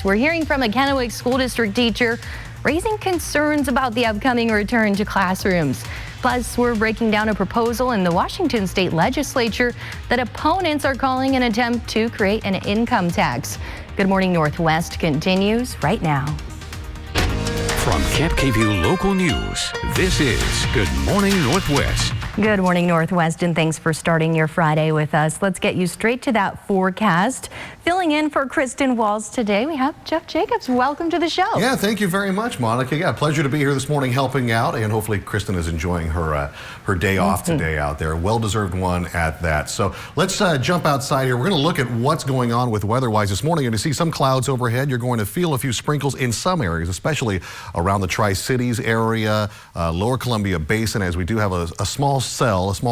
We're hearing from a Kennewick School District teacher raising concerns about the upcoming return to classrooms. Plus, we're breaking down a proposal in the Washington State Legislature that opponents are calling an attempt to create an income tax. Good Morning Northwest continues right now. From Camp KVUE Local News, this is Good Morning Northwest. Good morning, Northwest, and thanks for starting your Friday with us. Let's get you straight to that forecast. Filling in for Kristen Walls today, we have Jeff Jacobs. Welcome to the show. Yeah, thank you very much, Monica. Yeah, pleasure to be here this morning helping out, and hopefully Kristen is enjoying her day off today out there. Well-deserved one at that. So let's jump outside here. We're going to look at what's going on with weather-wise this morning. You're going to see some clouds overhead. You're going to feel a few sprinkles in some areas, especially around the Tri-Cities area, Lower Columbia Basin, as we do have a small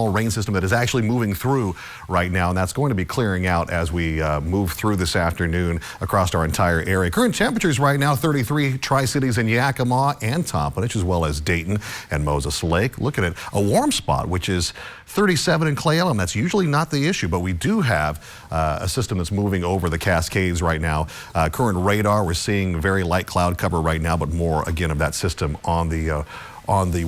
rain system that is actually moving through right now, and that's going to be clearing out as we move through this afternoon across our entire area. Current temperatures right now, 33 Tri-Cities in Yakima and Tompkins, as well as Dayton and Moses Lake. Look at it, a warm spot, which is 37 in Clay Ellen. That's usually not the issue, but we do have a system that's moving over the Cascades right now. Current radar, we're seeing very light cloud cover right now, but more again of that system on the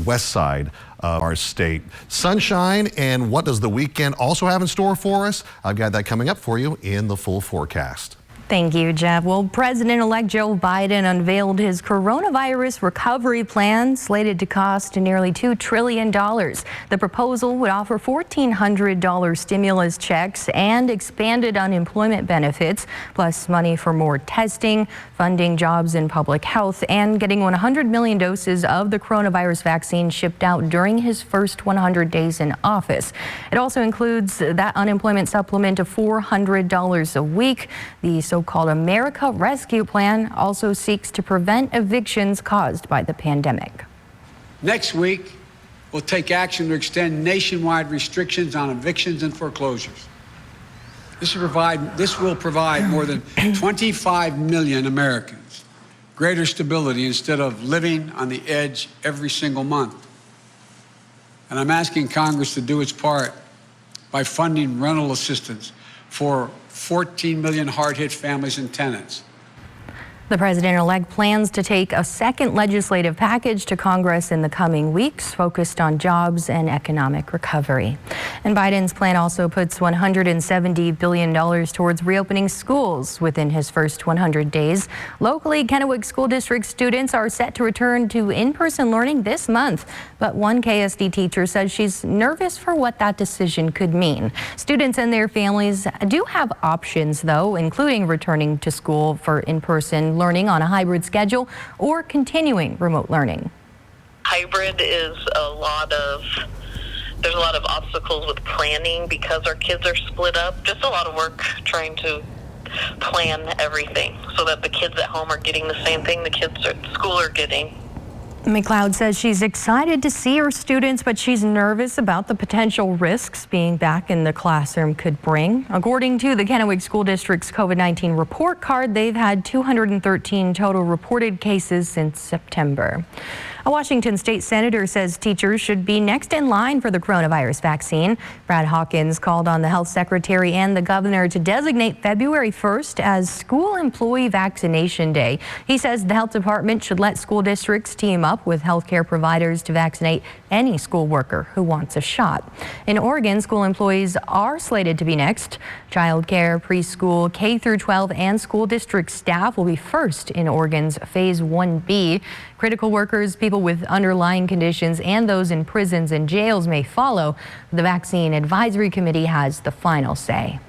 west side of our state. Sunshine, and what does the weekend also have in store for us? I've got that coming up for you in the full forecast. Thank you, Jeff. Well, President-elect Joe Biden unveiled his coronavirus recovery plan, slated to cost nearly $2 trillion. The proposal would offer $1,400 stimulus checks and expanded unemployment benefits, plus money for more testing, funding jobs in public health, and getting 100 million doses of the coronavirus vaccine shipped out during his first 100 days in office. It also includes that unemployment supplement of $400 a week. The so-called America Rescue Plan also seeks to prevent evictions caused by the pandemic. Next week, we'll take action to extend nationwide restrictions on evictions and foreclosures. This will provide more than 25 million Americans greater stability instead of living on the edge every single month. And I'm asking Congress to do its part by funding rental assistance for 14 million hard-hit families and tenants. The president-elect plans to take a second legislative package to Congress in the coming weeks, focused on jobs and economic recovery. And Biden's plan also puts $170 billion towards reopening schools within his first 100 days. Locally, Kennewick School District students are set to return to in-person learning this month, but one KSD teacher says she's nervous for what that decision could mean. Students and their families do have options, though, including returning to school for in-person learning on a hybrid schedule or continuing remote learning. Hybrid is there's a lot of obstacles with planning because our kids are split up. Just a lot of work trying to plan everything so that the kids at home are getting the same thing the kids at school are getting. McLeod says she's excited to see her students, but she's nervous about the potential risks being back in the classroom could bring. According to the Kennewick School District's COVID-19 report card, they've had 213 total reported cases since September. A Washington state senator says teachers should be next in line for the coronavirus vaccine. Brad Hawkins called on the health secretary and the governor to designate February 1st as School Employee Vaccination Day. He says the health department should let school districts team up with healthcare providers to vaccinate any school worker who wants a shot. In Oregon, school employees are slated to be next. Child care, preschool, K-12, and school district staff will be first in Oregon's Phase 1B. Critical workers, people with underlying conditions, and those in prisons and jails may follow. The Vaccine Advisory Committee has the final say.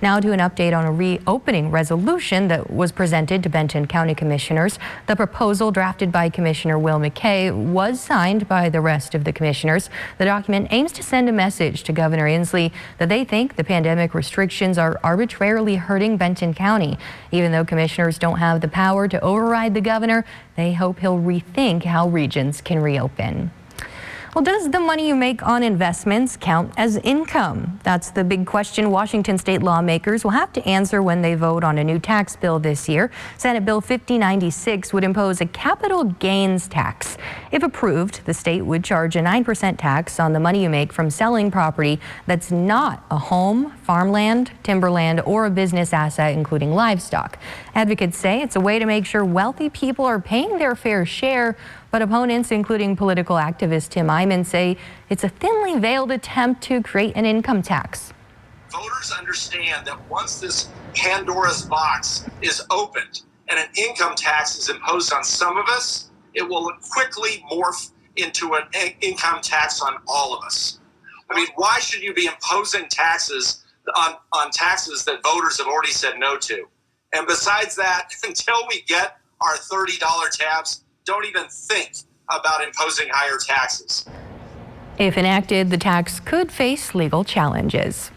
Now to an update on a reopening resolution that was presented to Benton County Commissioners. The proposal, drafted by Commissioner Will McKay, was signed by the rest of the commissioners. The document aims to send a message to Governor Inslee that they think the pandemic restrictions are arbitrarily hurting Benton County. Even though commissioners don't have the power to override the governor, they hope he'll rethink how regions can reopen. Well, does the money you make on investments count as income? That's the big question Washington state lawmakers will have to answer when they vote on a new tax bill this year. Senate Bill 5096 would impose a capital gains tax. If approved, the state would charge a 9% tax on the money you make from selling property that's not a home, farmland, timberland, or a business asset, including livestock. Advocates say it's a way to make sure wealthy people are paying their fair share, but opponents, including political activist Tim Eyman, say it's a thinly veiled attempt to create an income tax. Voters understand that once this Pandora's box is opened and an income tax is imposed on some of us, it will quickly morph into an income tax on all of us. I mean, why should you be imposing taxes on taxes that voters have already said no to? And besides that, until we get our $30 tabs, don't even think about imposing higher taxes. If enacted, the tax could face legal challenges.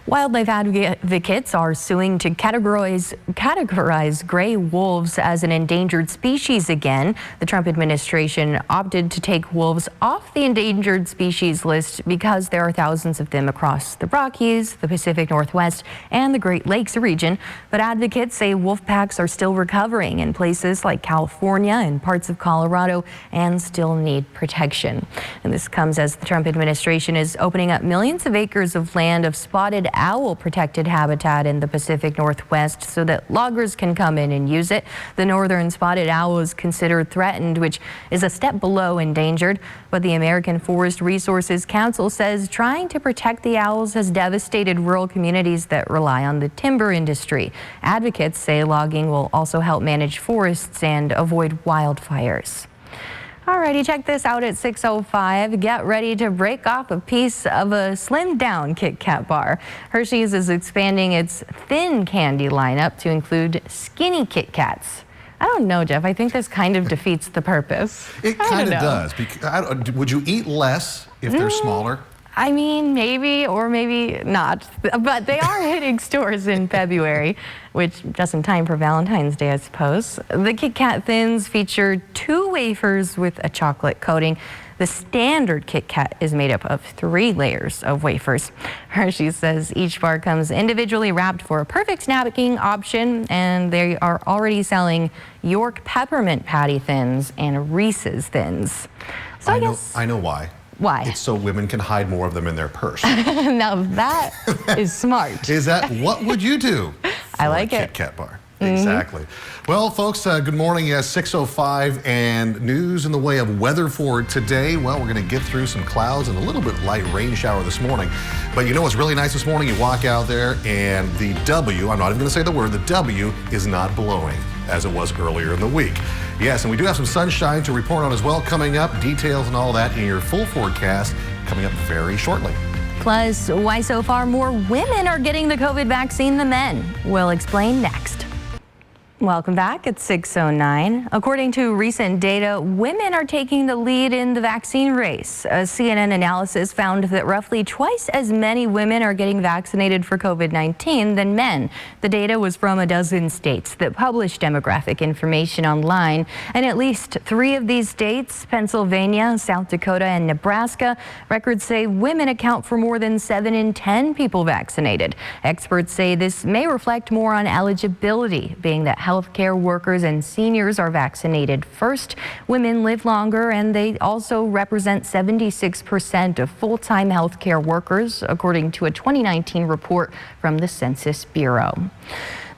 Wildlife advocates are suing to categorize gray wolves as an endangered species again. The Trump administration opted to take wolves off the endangered species list because there are thousands of them across the Rockies, the Pacific Northwest, and the Great Lakes region. But advocates say wolf packs are still recovering in places like California and parts of Colorado and still need protection. And this comes as the Trump administration is opening up millions of acres of land of spotted owl protected habitat in the Pacific Northwest so that loggers can come in and use it. The northern spotted owl is considered threatened, which is a step below endangered. But the American Forest Resources Council says trying to protect the owls has devastated rural communities that rely on the timber industry. Advocates say logging will also help manage forests and avoid wildfires. Alrighty, check this out at 6:05. Get ready to break off a piece of a slimmed down Kit Kat bar. Hershey's is expanding its thin candy lineup to include skinny Kit Kats. I don't know, Jeff. I think this kind of defeats the purpose. It kind of does. Would you eat less if they're smaller? I mean, maybe or maybe not, but they are hitting stores in February, which just in time for Valentine's Day, I suppose. The Kit Kat Thins feature 2 wafers with a chocolate coating. The standard Kit Kat is made up of 3 layers of wafers. Hershey says each bar comes individually wrapped for a perfect snacking option, and they are already selling York Peppermint Patty Thins and Reese's Thins. So I know why. Why? It's so women can hide more of them in their purse. Now that is smart. Is that what would you do? I like a it. Kit Kat bar. Exactly. Well, folks, good morning. 6:05 and news in the way of weather for today. Well, we're going to get through some clouds and a little bit light rain shower this morning. But you know what's really nice this morning? You walk out there and the W, I'm not even going to say the word, the W is not blowing as it was earlier in the week. Yes, and we do have some sunshine to report on as well coming up. Details and all that in your full forecast coming up very shortly. Plus, why so far more women are getting the COVID vaccine than men. We'll explain next. Welcome back at 6:09. According to recent data, women are taking the lead in the vaccine race. A CNN analysis found that roughly twice as many women are getting vaccinated for COVID-19 than men. The data was from a dozen states that publish demographic information online. And at least 3 of these states, Pennsylvania, South Dakota, and Nebraska, records say women account for more than 7 in 10 people vaccinated. Experts say this may reflect more on eligibility, being that healthcare workers and seniors are vaccinated first. Women live longer, and they also represent 76% of full-time healthcare workers, according to a 2019 report from the Census Bureau.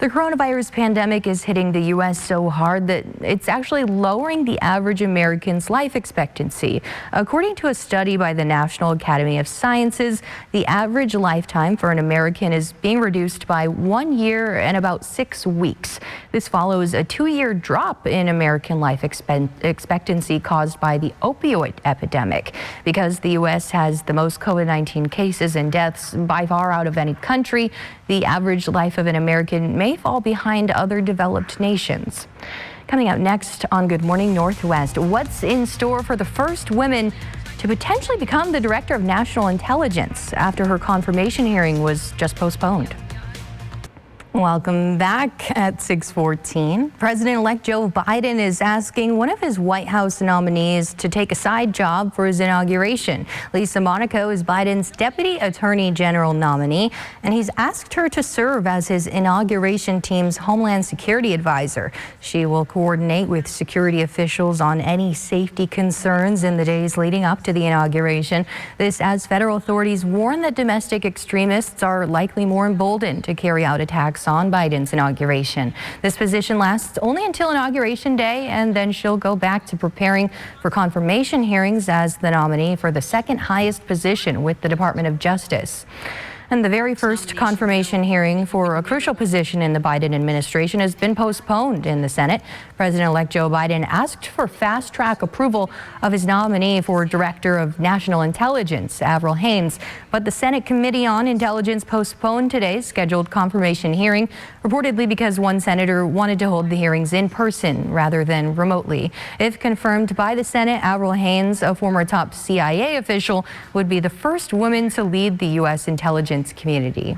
The coronavirus pandemic is hitting the U.S. so hard that it's actually lowering the average American's life expectancy. According to a study by the National Academy of Sciences, the average lifetime for an American is being reduced by 1 year and about 6 weeks. This follows a 2-year drop in American life expectancy caused by the opioid epidemic. Because the U.S. has the most COVID-19 cases and deaths by far out of any country, the average life of an American may fall behind other developed nations. Coming up next on Good Morning Northwest, what's in store for the first woman to potentially become the Director of National Intelligence after her confirmation hearing was just postponed? Welcome back at 6:14. President-elect Joe Biden is asking one of his White House nominees to take a side job for his inauguration. Lisa Monaco is Biden's Deputy Attorney General nominee, and he's asked her to serve as his inauguration team's Homeland Security advisor. She will coordinate with security officials on any safety concerns in the days leading up to the inauguration. This as federal authorities warn that domestic extremists are likely more emboldened to carry out attacks on Biden's inauguration. This position lasts only until Inauguration Day, and then she'll go back to preparing for confirmation hearings as the nominee for the second highest position with the Department of Justice. And the very first confirmation hearing for a crucial position in the Biden administration has been postponed in the Senate. President-elect Joe Biden asked for fast-track approval of his nominee for Director of National Intelligence, Avril Haines, but the Senate Committee on Intelligence postponed today's scheduled confirmation hearing, reportedly because one senator wanted to hold the hearings in person rather than remotely. If confirmed by the Senate, Avril Haines, a former top CIA official, would be the first woman to lead the U.S. intelligence community.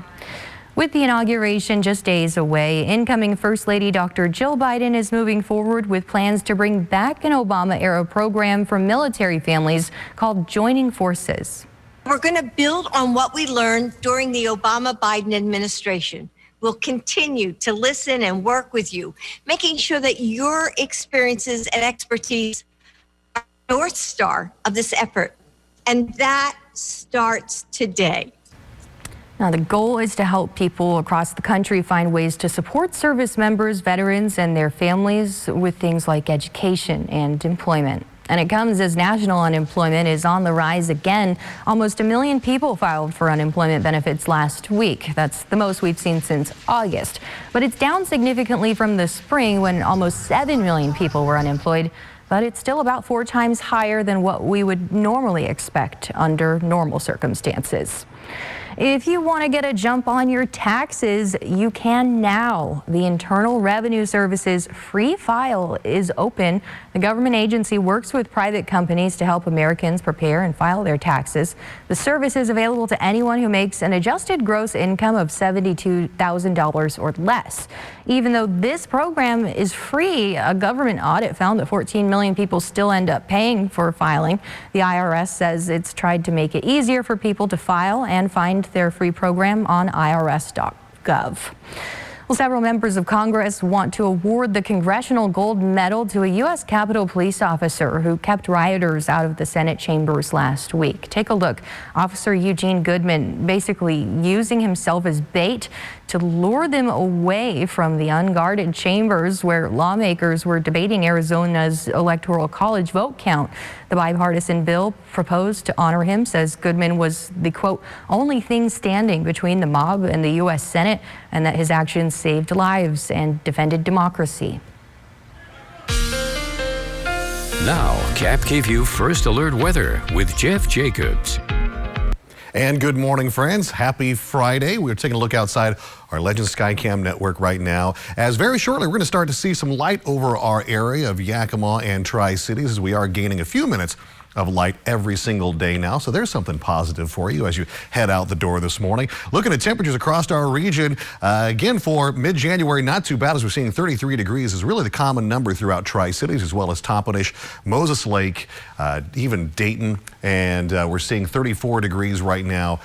With the inauguration just days away, incoming First Lady Dr. Jill Biden is moving forward with plans to bring back an Obama-era program for military families called Joining Forces. We're going to build on what we learned during the Obama-Biden administration. We'll continue to listen and work with you, making sure that your experiences and expertise are the North Star of this effort. And that starts today. Now, the goal is to help people across the country find ways to support service members, veterans, and their families with things like education and employment. And it comes as national unemployment is on the rise again. Almost 1 million people filed for unemployment benefits last week. That's the most we've seen since August. But it's down significantly from the spring when almost 7 million people were unemployed. But it's still about 4 times higher than what we would normally expect under normal circumstances. If you want to get a jump on your taxes, you can now. The Internal Revenue Service's free file is open. The government agency works with private companies to help Americans prepare and file their taxes. The service is available to anyone who makes an adjusted gross income of $72,000 or less. Even though this program is free, a government audit found that 14 million people still end up paying for filing. The IRS says it's tried to make it easier for people to file and find their free program on irs.gov. Well, several members of Congress want to award the Congressional Gold Medal to a U.S. Capitol police officer who kept rioters out of the Senate chambers last week. Take a look. Officer Eugene Goodman basically using himself as bait to lure them away from the unguarded chambers where lawmakers were debating Arizona's Electoral College vote count. The bipartisan bill proposed to honor him says Goodman was the, quote, only thing standing between the mob and the U.S. Senate, and that his actions saved lives and defended democracy. Now, Cap KVU First Alert Weather with Jeff Jacobs. And good morning, friends. Happy Friday. We're taking a look outside our Legend Skycam network right now, as very shortly we're going to start to see some light over our area of Yakima and Tri-Cities, as we are gaining a few minutes of light every single day now. So there's something positive for you as you head out the door this morning. Looking at temperatures across our region, again for mid-January, not too bad as we're seeing 33 degrees is really the common number throughout Tri-Cities, as well as Toppenish, Moses Lake, even Dayton, and we're seeing 34 degrees right now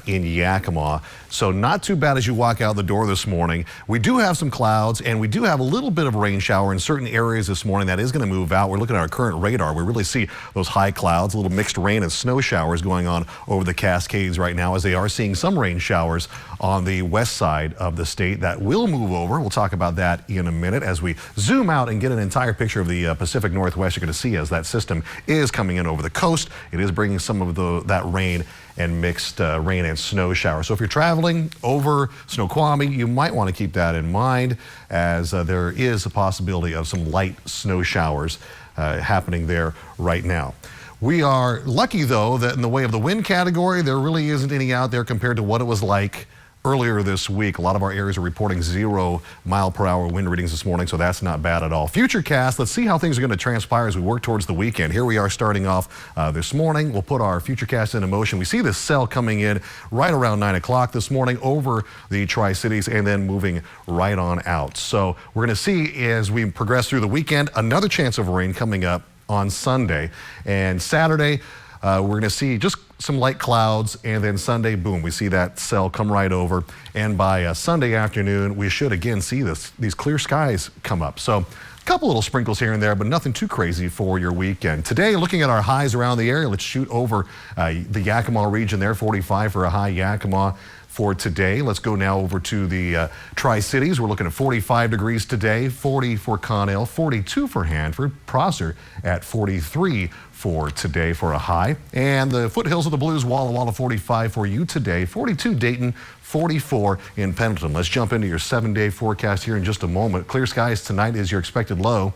in Yakima. So not too bad as you walk out the door this morning. We do have some clouds, and we do have a little bit of rain shower in certain areas this morning. That is going to move out. We're looking at our current radar. We really see those high clouds, a little mixed rain and snow showers going on over the Cascades right now, as they are seeing some rain showers on the west side of the state that will move over. We'll talk about that in a minute as we zoom out and get an entire picture of the Pacific Northwest. You're going to see as that system is coming in over the coast. It is bringing some of that rain and mixed rain and snow showers. So if you're traveling over Snoqualmie, you might want to keep that in mind, as there is a possibility of some light snow showers happening there right now. We are lucky, though, that in the way of the wind category, there really isn't any out there compared to what it was like earlier this week. A lot of our areas are reporting 0 mile per hour wind readings this morning, so that's not bad at all. Futurecast, let's see how things are going to transpire as we work towards the weekend. Here we are starting off this morning. We'll put our Futurecast into motion. We see this cell coming in right around 9 o'clock this morning over the Tri-Cities and then moving right on out. So we're going to see as we progress through the weekend, another chance of rain coming up on Sunday. And Saturday, we're going to see just some light clouds, and then Sunday, boom, we see that cell come right over. And by Sunday afternoon, we should again see these clear skies come up. So a couple little sprinkles here and there, but nothing too crazy for your weekend. Today, looking at our highs around the area, let's shoot over the Yakima region there, 45 for a high Yakima for today. Let's go now over to the Tri-Cities. We're looking at 45 degrees today, 40 for Connell, 42 for Hanford, Prosser at 43 for today for a high. And the foothills of the Blues, Walla Walla 45 for you today, 42 Dayton, 44 in Pendleton. Let's jump into your 7-day forecast here in just a moment. Clear skies tonight is your expected low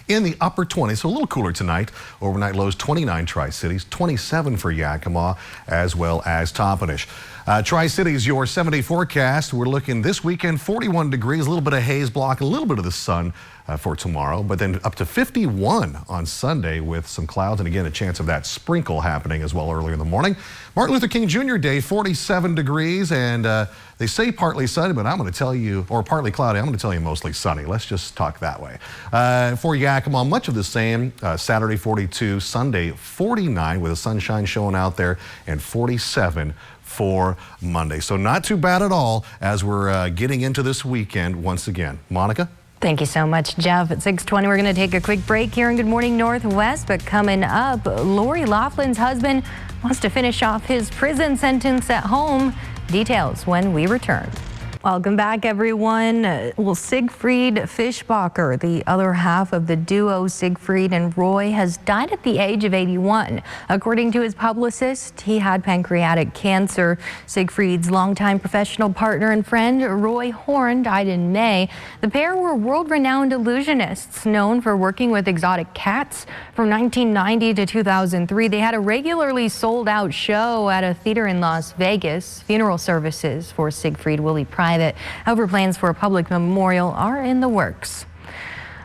in the upper 20s, so a little cooler tonight. Overnight lows 29 Tri-Cities, 27 for Yakima, as well as Toppenish. Tri-Cities, your 7-day forecast. We're looking this weekend, 41 degrees, a little bit of haze block, a little bit of the sun for tomorrow, but then up to 51 on Sunday with some clouds, and again, a chance of that sprinkle happening as well early in the morning. Martin Luther King Jr. Day, 47 degrees, and they say partly sunny, but I'm going to tell you, or partly cloudy, I'm going to tell you mostly sunny. Let's just talk that way. For Yakima, much of the same. Saturday, 42, Sunday, 49 with the sunshine showing out there, and 47 for Monday. So not too bad at all as we're getting into this weekend once again. Monica? Thank you so much, Jeff. At 6:20, we're going to take a quick break here in Good Morning Northwest. But coming up, Lori Laughlin's husband wants to finish off his prison sentence at home. Details when we return. Welcome back, everyone. Well, Siegfried Fishbach, the other half of the duo Siegfried and Roy, has died at the age of 81. According to his publicist, he had pancreatic cancer. Siegfried's longtime professional partner and friend, Roy Horn, died in May. The pair were world-renowned illusionists known for working with exotic cats. From 1990 to 2003, they had a regularly sold-out show at a theater in Las Vegas. Funeral services for Siegfried will be private. However, plans for a public memorial are in the works.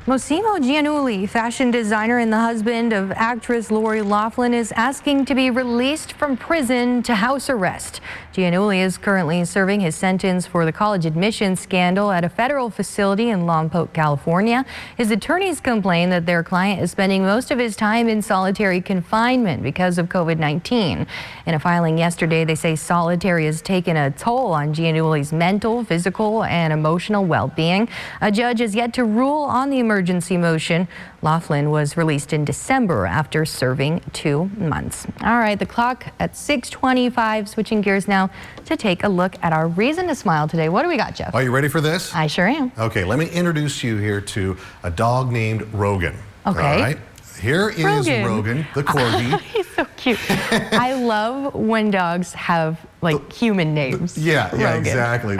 Massimo Giannulli, fashion designer and the husband of actress Lori Laughlin, is asking to be released from prison to house arrest. Giannulli is currently serving his sentence for the college admissions scandal at a federal facility in Lompoc, California. His attorneys complain that their client is spending most of his time in solitary confinement because of COVID-19. In a filing yesterday, they say solitary has taken a toll on Giannulli's mental, physical, and emotional well-being. A judge is yet to rule on the emergency motion. Laughlin was released in December after serving 2 months. All right, the clock at 6:25. Switching gears now to take a look at our reason to smile today. What do we got, Jeff? Are you ready for this? I sure am. Okay, let me introduce you here to a dog named Rogan. Okay. All right. Here is Rogan the Corgi. He's so cute. I love when dogs have like human names. Yeah, Rogan. exactly.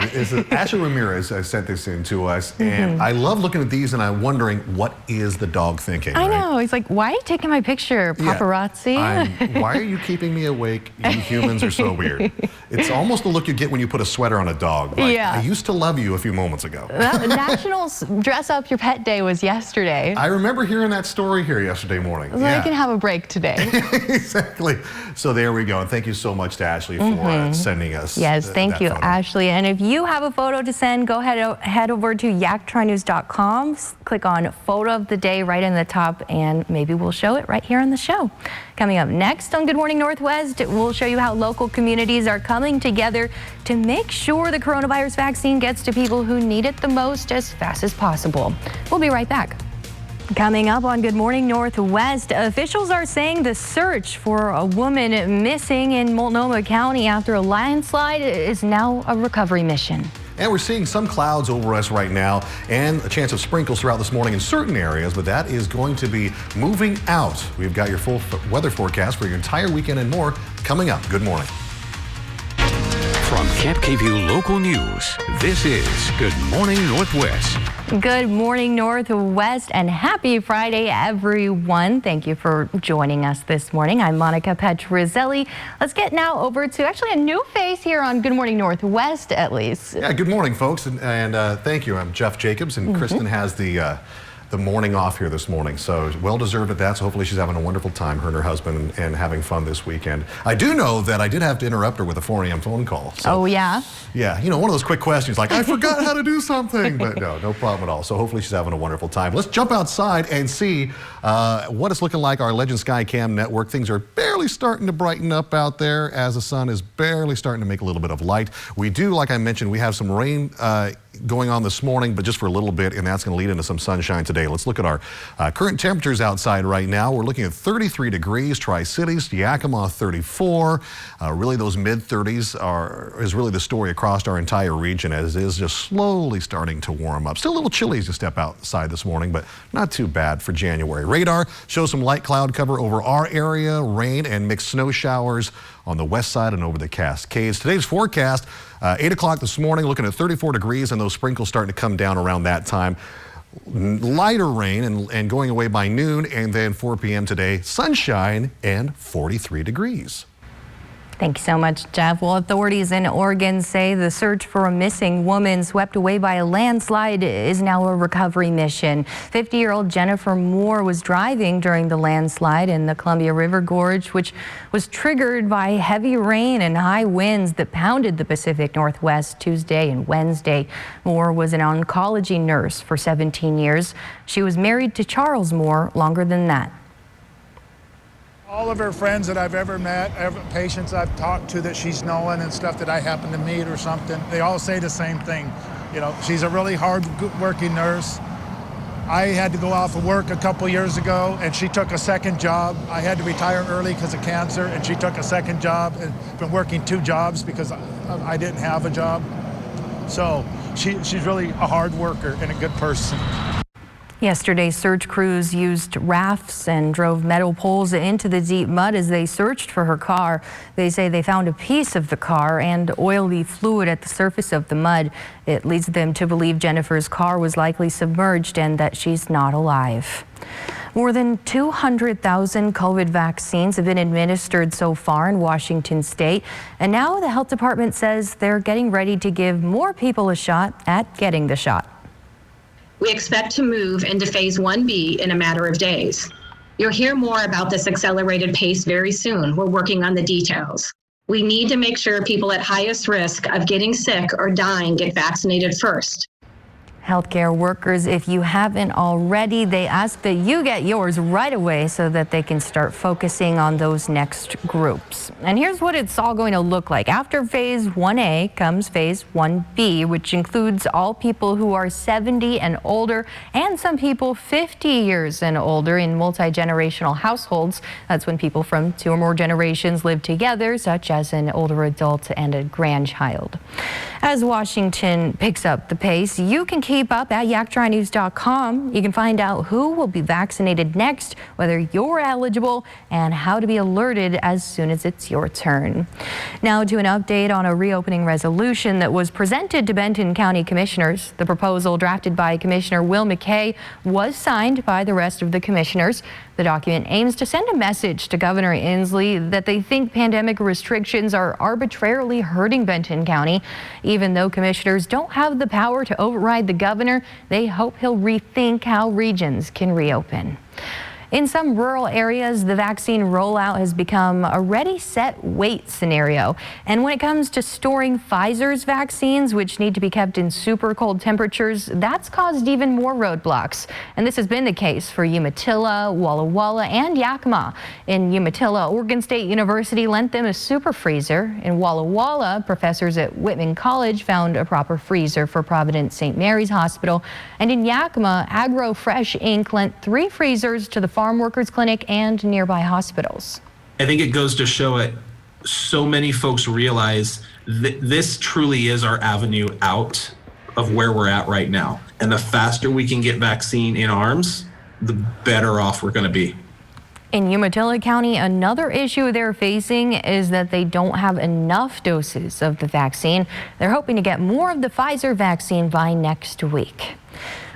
Ashley Ramirez sent this in to us, and I love looking at these and I'm wondering, what is the dog thinking? I right? know. He's like, why are you taking my picture, paparazzi? Yeah. Why are you keeping me awake? You humans are so weird. It's almost the look you get when you put a sweater on a dog. Like, yeah. I used to love you a few moments ago. National Dress Up Your Pet Day was yesterday. I remember hearing that story here yesterday morning. So I can have a break today. Exactly. So there we go. And thank you so much to Ashley for sending us. Yes, thank you, photo. Ashley. And if you have a photo to send, go ahead head over to yaktrinews.com. Click on Photo of the Day right in the top, and maybe we'll show it right here on the show. Coming up next on Good Morning Northwest, we'll show you how local communities are coming together to make sure the coronavirus vaccine gets to people who need it the most as fast as possible. We'll be right back. Coming up on Good Morning Northwest, officials are saying the search for a woman missing in Multnomah County after a landslide is now a recovery mission. And we're seeing some clouds over us right now and a chance of sprinkles throughout this morning in certain areas, but that is going to be moving out. We've got your full weather forecast for your entire weekend and more coming up. Good morning. From Camp KVU Local News, this is Good Morning Northwest. Good morning, Northwest, and happy Friday, everyone. Thank you for joining us this morning. I'm Monica Petrozelli. Let's get now over to actually a new face here on Good Morning Northwest, at least. Yeah, good morning, folks, and thank you. I'm Jeff Jacobs, and Kristen has the morning off here this morning, so well-deserved at that. So hopefully she's having a wonderful time, her and her husband, and having fun this weekend. I do know that I did have to interrupt her with a 4 a.m. phone call. So, oh, yeah? Yeah, you know, one of those quick questions like, I forgot how to do something, but no problem at all. So hopefully she's having a wonderful time. Let's jump outside and see what it's looking like. Our Legend Skycam network. Things are barely starting to brighten up out there as the sun is barely starting to make a little bit of light. We do, like I mentioned, we have some rain going on this morning, but just for a little bit, and that's going to lead into some sunshine today. Let's look at our current temperatures outside right now. We're looking at 33 degrees, Tri-Cities, Yakima 34. Really those mid-30s is really the story across our entire region, as it is just slowly starting to warm up. Still a little chilly as you step outside this morning, but not too bad for January. Radar shows some light cloud cover over our area, rain and mixed snow showers on the west side and over the Cascades. Today's forecast, 8 o'clock this morning, looking at 34 degrees, and those sprinkles starting to come down around that time. Lighter rain and going away by noon, and then 4 p.m. today, sunshine and 43 degrees. Thank you so much, Jeff. Well, authorities in Oregon say the search for a missing woman swept away by a landslide is now a recovery mission. 50-year-old Jennifer Moore was driving during the landslide in the Columbia River Gorge, which was triggered by heavy rain and high winds that pounded the Pacific Northwest Tuesday and Wednesday. Moore was an oncology nurse for 17 years. She was married to Charles Moore longer than that. All of her friends that I've ever met, patients I've talked to that she's known and stuff that I happen to meet or something, they all say the same thing. You know, she's a really hard working nurse. I had to go off of work a couple years ago and she took a second job. I had to retire early because of cancer and she took a second job and been working 2 jobs because I didn't have a job. So she's really a hard worker and a good person. Yesterday, search crews used rafts and drove metal poles into the deep mud as they searched for her car. They say they found a piece of the car and oily fluid at the surface of the mud. It leads them to believe Jennifer's car was likely submerged and that she's not alive. More than 200,000 COVID vaccines have been administered so far in Washington state. And now the health department says they're getting ready to give more people a shot at getting the shot. We expect to move into phase 1B in a matter of days. You'll hear more about this accelerated pace very soon. We're working on the details. We need to make sure people at highest risk of getting sick or dying get vaccinated first. Healthcare workers, if you haven't already, they ask that you get yours right away so that they can start focusing on those next groups. And here's what it's all going to look like. After phase 1A comes phase 1B, which includes all people who are 70 and older and some people 50 years and older in multi-generational households. That's when people from 2 or more generations live together, such as an older adult and a grandchild. As Washington picks up the pace, you can keep up at yaktrynews.com. You can find out who will be vaccinated next, whether you're eligible, and how to be alerted as soon as it's your turn. Now to an update on a reopening resolution that was presented to Benton County Commissioners. The proposal, drafted by Commissioner Will McKay, was signed by the rest of the commissioners. The document aims to send a message to Governor Inslee that they think pandemic restrictions are arbitrarily hurting Benton County. Even though commissioners don't have the power to override the governor, they hope he'll rethink how regions can reopen. In some rural areas, the vaccine rollout has become a ready, set, wait scenario. And when it comes to storing Pfizer's vaccines, which need to be kept in super cold temperatures, that's caused even more roadblocks. And this has been the case for Umatilla, Walla Walla, and Yakima. In Umatilla, Oregon State University lent them a super freezer. In Walla Walla, professors at Whitman College found a proper freezer for Providence St. Mary's Hospital. And in Yakima, AgroFresh Inc. lent 3 freezers to the Farm Workers Clinic and nearby hospitals. I think it goes to show it. So many folks realize that this truly is our avenue out of where we're at right now. And the faster we can get vaccine in arms, the better off we're going to be. In Umatilla County, another issue they're facing is that they don't have enough doses of the vaccine. They're hoping to get more of the Pfizer vaccine by next week.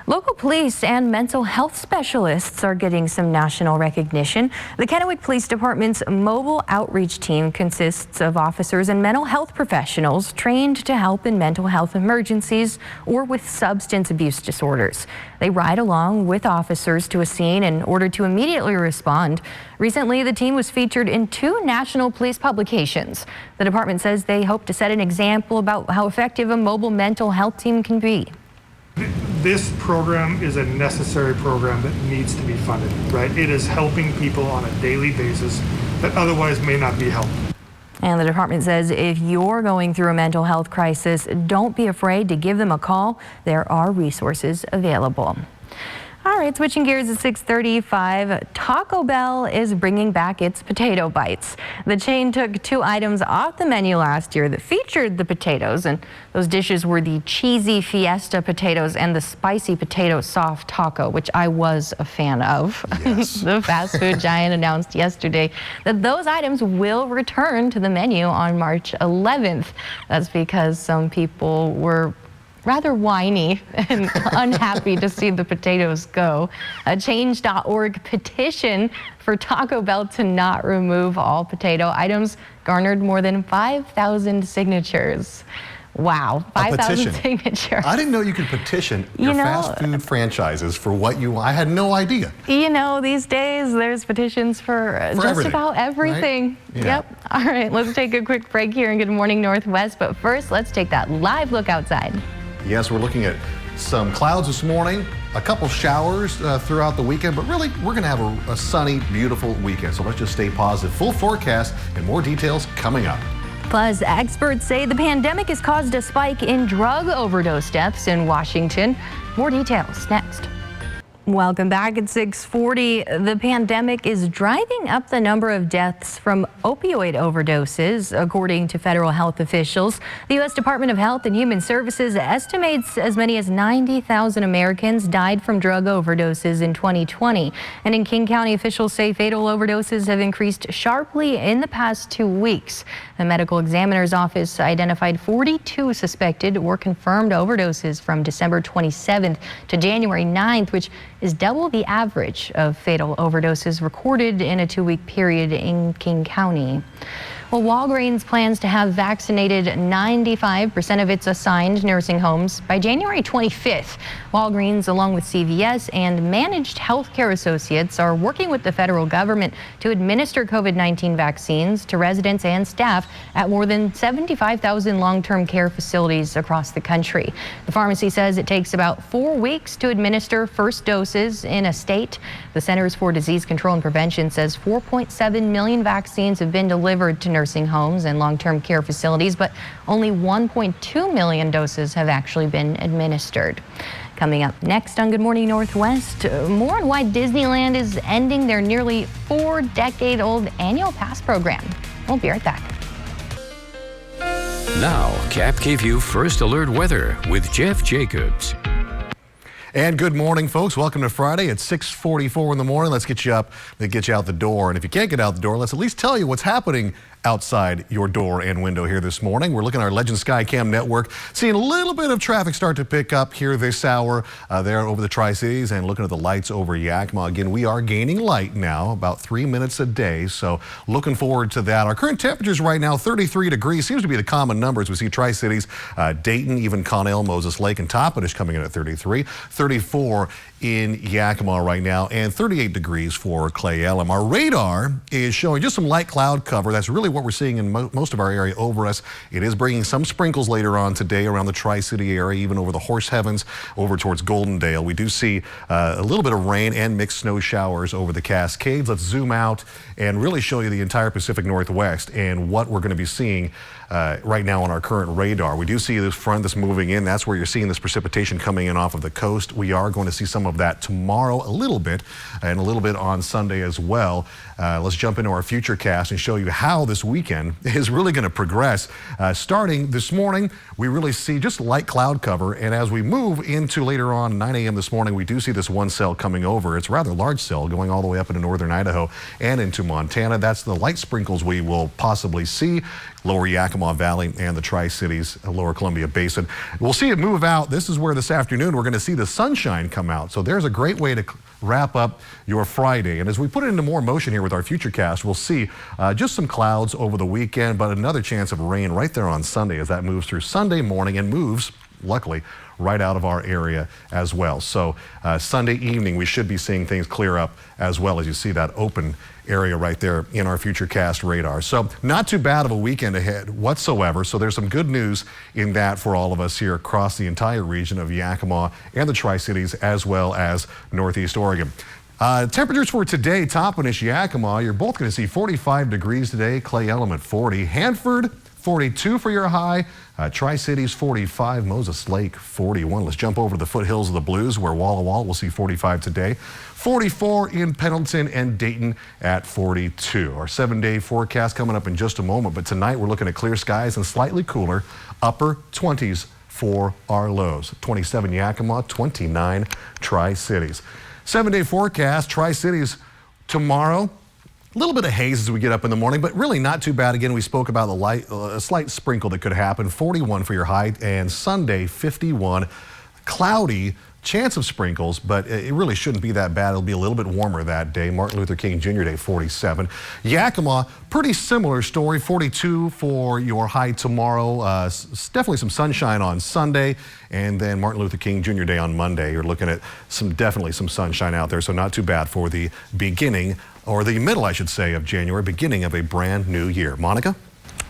Local police and mental health specialists are getting some national recognition. The Kennewick Police Department's mobile outreach team consists of officers and mental health professionals trained to help in mental health emergencies or with substance abuse disorders. They ride along with officers to a scene in order to immediately respond. Recently, the team was featured in 2 national police publications. The department says they hope to set an example about how effective a mobile mental health team can be. This program is a necessary program that needs to be funded, right? It is helping people on a daily basis that otherwise may not be helped. And the department says if you're going through a mental health crisis, don't be afraid to give them a call. There are resources available. All right, switching gears at 6:35, Taco Bell is bringing back its potato bites. The chain took 2 items off the menu last year that featured the potatoes, and those dishes were the cheesy fiesta potatoes and the spicy potato soft taco, which I was a fan of. Yes. The fast food giant announced yesterday that those items will return to the menu on March 11th. That's because some people were rather whiny and unhappy to see the potatoes go. A Change.org petition for Taco Bell to not remove all potato items garnered more than 5,000 signatures. Wow, 5,000 signatures. I didn't know you could petition your fast food franchises for what you want. I had no idea. You know, these days there's petitions for just everything, about everything. Right? Yeah. Yep. All right, let's take a quick break here in Good Morning Northwest. But first, let's take that live look outside. Yes, we're looking at some clouds this morning, a couple showers throughout the weekend, but really we're going to have a sunny, beautiful weekend. So let's just stay positive. Full forecast and more details coming up. Plus, experts say the pandemic has caused a spike in drug overdose deaths in Washington. More details next. Welcome back at 6:40. The pandemic is driving up the number of deaths from opioid overdoses, according to federal health officials. The U.S. Department of Health and Human Services estimates as many as 90,000 Americans died from drug overdoses in 2020. And in King County, officials say fatal overdoses have increased sharply in the past 2 weeks. The medical examiner's office identified 42 suspected or confirmed overdoses from December 27th to January 9th, which is double the average of fatal overdoses recorded in a 2-week period in King County. Well, Walgreens plans to have vaccinated 95% of its assigned nursing homes by January 25th. Walgreens, along with CVS and managed healthcare associates, are working with the federal government to administer COVID-19 vaccines to residents and staff at more than 75,000 long-term care facilities across the country. The pharmacy says it takes about 4 weeks to administer first doses in a state. The Centers for Disease Control and Prevention says 4.7 million vaccines have been delivered to nursing homes and long-term care facilities, but only 1.2 million doses have actually been administered. Coming up next on Good Morning Northwest, more on why Disneyland is ending their nearly 4-decade-old annual pass program. We'll be right back. Now, Cap KVU First Alert Weather with Jeff Jacobs. And good morning, folks. Welcome to Friday at 6:44 in the morning. Let's get you up, get you out the door. And if you can't get out the door, let's at least tell you what's happening outside your door and window here this morning. We're looking at our Legend Skycam network, seeing a little bit of traffic start to pick up here this hour there over the Tri-Cities, and looking at the lights over Yakima. Again, we are gaining light now, about 3 minutes a day, so looking forward to that. Our current temperatures right now, 33 degrees, seems to be the common numbers. We see Tri-Cities, Dayton, even Connell, Moses Lake, and Toppenish coming in at 33, 34 in Yakima right now, and 38 degrees for Clay Elum. Our radar is showing just some light cloud cover. That's really what we're seeing in most of our area over us. It is bringing some sprinkles later on today around the Tri-City area, even over the Horse Heavens, over towards Goldendale. We do see a little bit of rain and mixed snow showers over the Cascades. Let's zoom out and really show you the entire Pacific Northwest and what we're going to be seeing right now on our current radar. We do see this front that's moving in. That's where you're seeing this precipitation coming in off of the coast. We are going to see some of that tomorrow a little bit, and a little bit on Sunday as well. Let's jump into our Futurecast and show you how this weekend is really going to progress. Starting this morning, we really see just light cloud cover, and as we move into later on 9 a.m. this morning, we do see this one cell coming over. It's a rather large cell going all the way up into northern Idaho and into Montana. That's the light sprinkles we will possibly see. Lower Yakima Valley and the Tri-Cities, Lower Columbia Basin. We'll see it move out. This is where this afternoon we're going to see the sunshine come out. So there's a great way to wrap up your Friday. And as we put it into more motion here with our Futurecast, we'll see just some clouds over the weekend, but another chance of rain right there on Sunday as that moves through Sunday morning and moves, luckily, right out of our area as well. So Sunday evening, we should be seeing things clear up as well, as you see that open area right there in our Futurecast radar. So not too bad of a weekend ahead whatsoever. So there's some good news in that for all of us here across the entire region of Yakima and the Tri-Cities, as well as Northeast Oregon. Temperatures for today, Toppenish, Yakima, you're both going to see 45 degrees today, Clay Element 40, Hanford 42 for your high, Tri-Cities 45, Moses Lake 41. Let's jump over to the foothills of the Blues where Walla Walla will see 45 today, 44 in Pendleton and Dayton at 42. Our 7-day forecast coming up in just a moment, but tonight we're looking at clear skies and slightly cooler, upper 20s for our lows. 27 Yakima, 29 Tri-Cities. 7-day forecast, Tri-Cities tomorrow. A little bit of haze as we get up in the morning, but really not too bad. Again, we spoke about a slight sprinkle that could happen. 41 for your high, and Sunday 51. Cloudy, chance of sprinkles, but it really shouldn't be that bad. It'll be a little bit warmer that day. Martin Luther King Jr. Day, 47. Yakima, pretty similar story. 42 for your high tomorrow. Definitely some sunshine on Sunday, and then Martin Luther King Jr. Day on Monday. You're looking at definitely some sunshine out there, so not too bad for the beginning, or the middle, I should say, of January, beginning of a brand new year. Monica?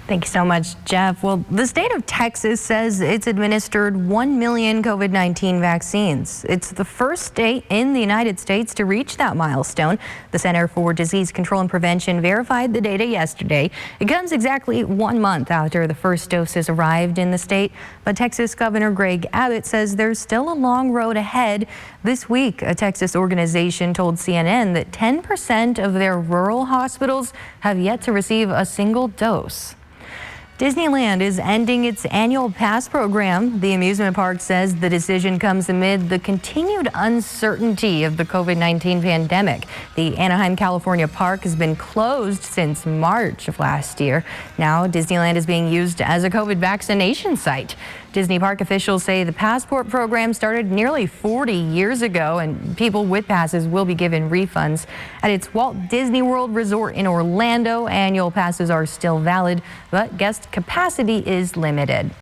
Thank you so much, Jeff. Well, the state of Texas says it's administered 1 million COVID-19 vaccines. It's the first state in the United States to reach that milestone. The Center for Disease Control and Prevention verified the data yesterday. It comes exactly 1 month after the first doses arrived in the state. But Texas Governor Greg Abbott says there's still a long road ahead. This week, a Texas organization told CNN that 10% of their rural hospitals have yet to receive a single dose. Disneyland is ending its annual pass program. The amusement park says the decision comes amid the continued uncertainty of the COVID-19 pandemic. The Anaheim, California park has been closed since March of last year. Now Disneyland is being used as a COVID vaccination site. Disney park officials say the passport program started nearly 40 years ago, and people with passes will be given refunds. At its Walt Disney World Resort in Orlando, annual passes are still valid, but guest capacity is limited.